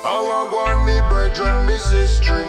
I want one me brethren, me sister.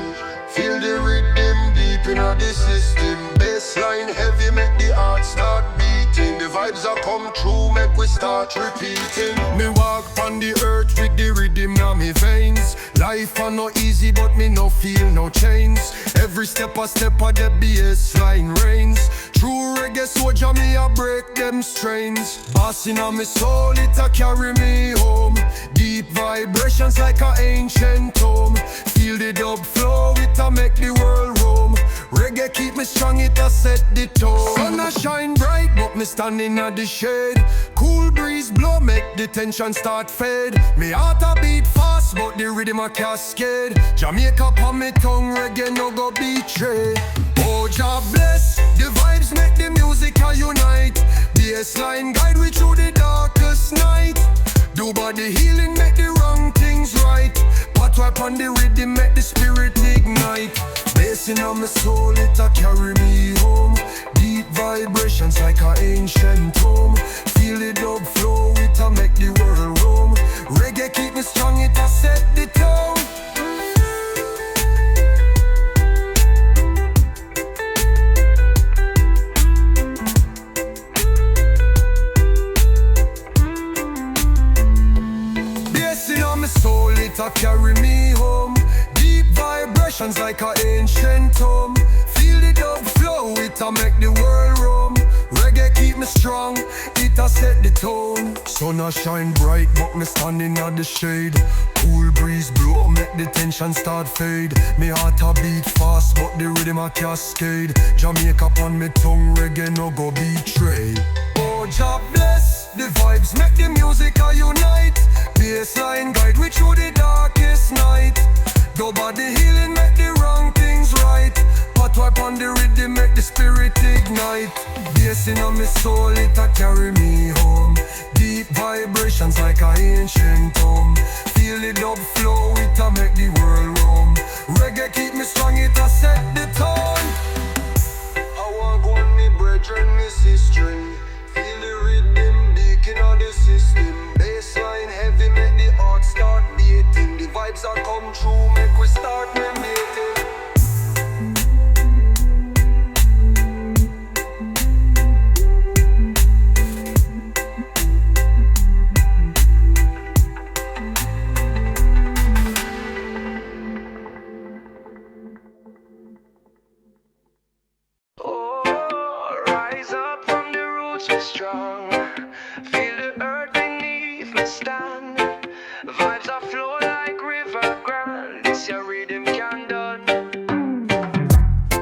Feel the rhythm deep in the system. Bassline heavy, make the heart start beating. The vibes are come true, make we start repeating. Me walk on the earth with the rhythm in my veins. Life are no easy, but me no feel no chains. Every step of the bassline reigns. True reggae soldier, me a break them strains. Bossing on me soul, it a carry me home. Deep vibrations like an ancient tome. Feel the dub flow, it a make the world roam. Reggae keep me strong, it a set the tone. Sun a shine bright, but me standing at the shade. Cool breeze blow, make the tension start fade. Me heart a beat fast, but the rhythm a cascade. Jamaica on me tongue, reggae no go betray. Oh, God bless, the vibes make the music a unite. Bassline guide we through the darkest night. Do body healing, make the wrong things right. Pot wipe on the rhythm, make the spirit ignite. Bassing on my soul, it a carry me home. Deep vibrations like an ancient tome. Feel the dub flow, it a make the world roam. Reggae keep me strong, it a set the tone. Soul, it a carry me home. Deep vibrations like an ancient tome. Feel the dub flow, it a make the world roam. Reggae keep me strong, it a set the tone. Sun a shine bright, but me standing at the shade. Cool breeze blow, make the tension start fade. Me heart a beat fast, but the rhythm a cascade. Jamaica on me tongue, reggae no go betray. Oh, God bless, the vibes make the music a unite. Bassline guide we through the darkest night. Go body healing, make the wrong things right. Pot wipe on the rhythm, make the spirit ignite. Bassing on me soul, it a carry me home. Deep vibrations like an ancient tome. Feel the dub flow, it a make the world roam. Reggae keep me strong, it a set the tone. I want one me brethren, me sister. Feel the rhythm deep in the system. Bassline heavy, make the heart start beating. The vibes are come true, make we start relating. Oh, rise up from the roots, we're strong. Feel the earth beneath me stand. Vibes are flow like river grand. This your rhythm can done.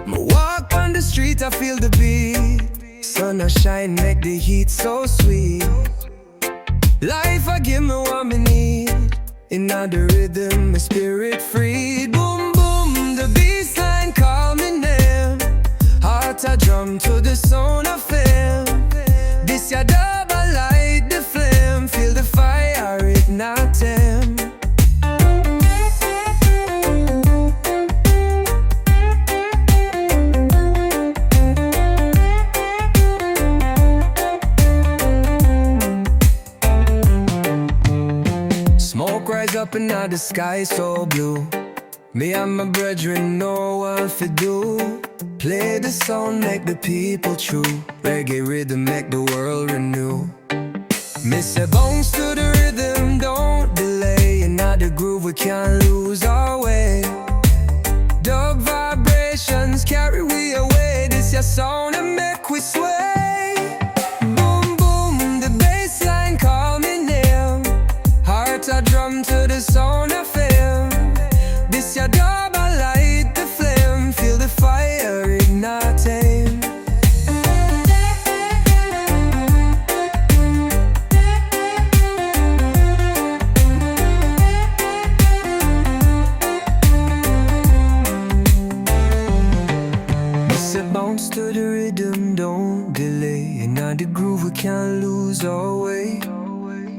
Me walk on the street, I feel the beat. Sun a shine, make the heat so sweet. Life I give me what me need. In the rhythm, my spirit freed. Boom boom, the bassline call me name. Heart a drum to the sound of fame. This your dub, I light the flame. Feel the fire ignite him. Smoke rise up in the sky so blue. Me and my brethren know what to do. Play the sound, make the people true. Reggae rhythm, make the world renew. Miss a bounce to the rhythm, don't delay. In the groove, we can't lose our way. Dub vibrations carry we away. This your sound and make we sway. Boom boom, the bassline call me name. Heart a drum to the sound of fame. This your dub, I light the flame. Feel the fire igniting. Miss a bounce to the rhythm, don't delay. In the groove, we can't lose our way.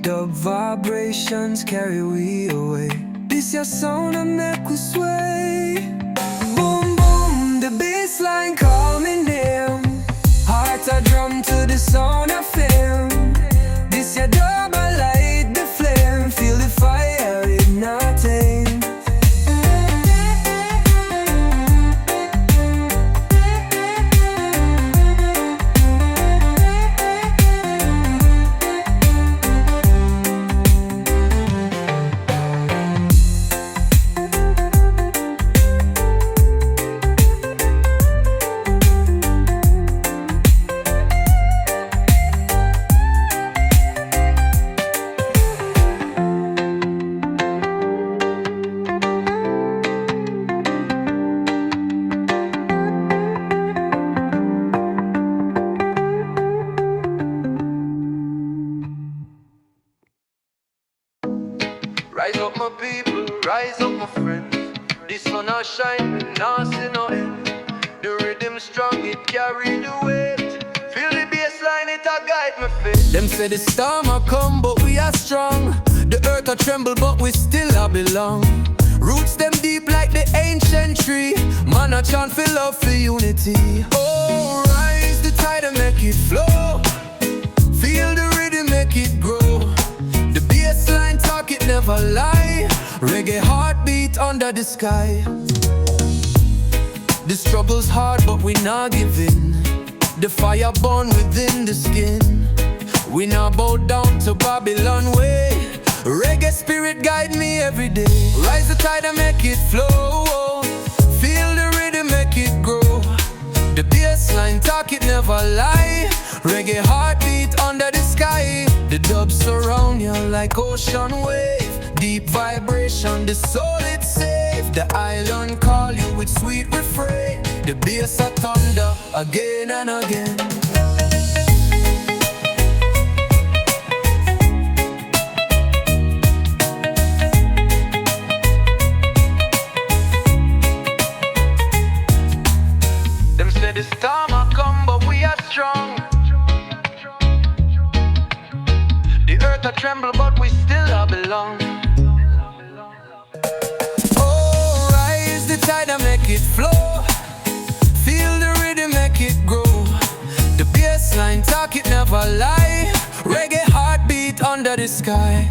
Dub vibrations carry we away. This your sound and make we sway. Boom boom, the bassline call me name. Heart a drum to the sound of fame. This your dub, I light the flame. Feel the fire igniting. people, rise up my friends. The sun a shine, we nah see no end. The rhythm strong, it carry the weight. Feel the bass line, it a guide my faith. Them say the storm a come, but we are strong. The earth a tremble, but we still a belong. Roots them deep like the ancient tree. Man a chant for love, for unity. Oh, rise the tide and make it flow. Feel the rhythm, make it grow. The bass line talk, it never lie. Reggae heartbeat under the sky. The struggle's hard, but we not giving. The fire burn within the skin. We not bow down to Babylon way. Reggae spirit guide me every day. Rise the tide and make it flow. Feel the rhythm, make it grow. The bass line talk, it never lie. Reggae heartbeat under the sky. The dub surround you like ocean wave. Deep vibration, the soul it safe. The island call you with sweet refrain. The bass a thunder again and again. Them say the storm a come, but we are strong. The earth a tremble, but we still a belong. Oh, rise the tide and make it flow. Feel the rhythm, make it grow. The bass line talk, it never lie. Reggae heartbeat under the sky.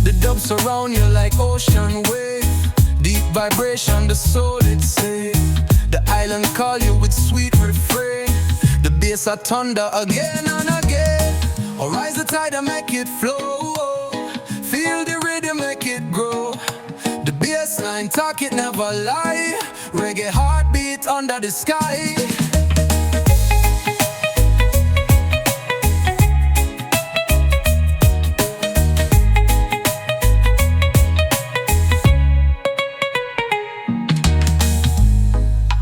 The dub surround you like ocean wave. Deep vibration, the soul it safe. The island call you with sweet refrain. The bass a thunder again and again. Oh, rise the tide and make it flow. Feel the rhythm, make it grow. The bass line talk, it never lie. Reggae heartbeat under the sky.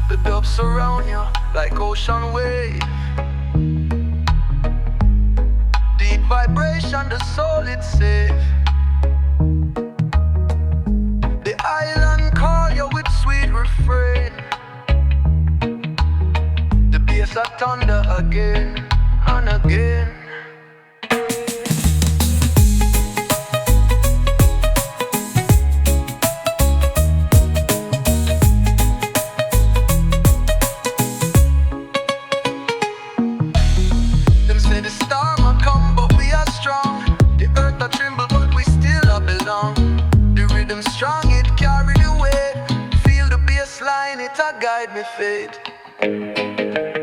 The dub surround you like ocean wave. Deep vibration, the soul it's safe. The island call you with sweet refrain. The bass a thunder again and again. Them say the storm a come, but we are strong. The earth a tremble, but we still a belong. The rhythm strong, it carry the weight. Feel the bass line, it a guide me fate.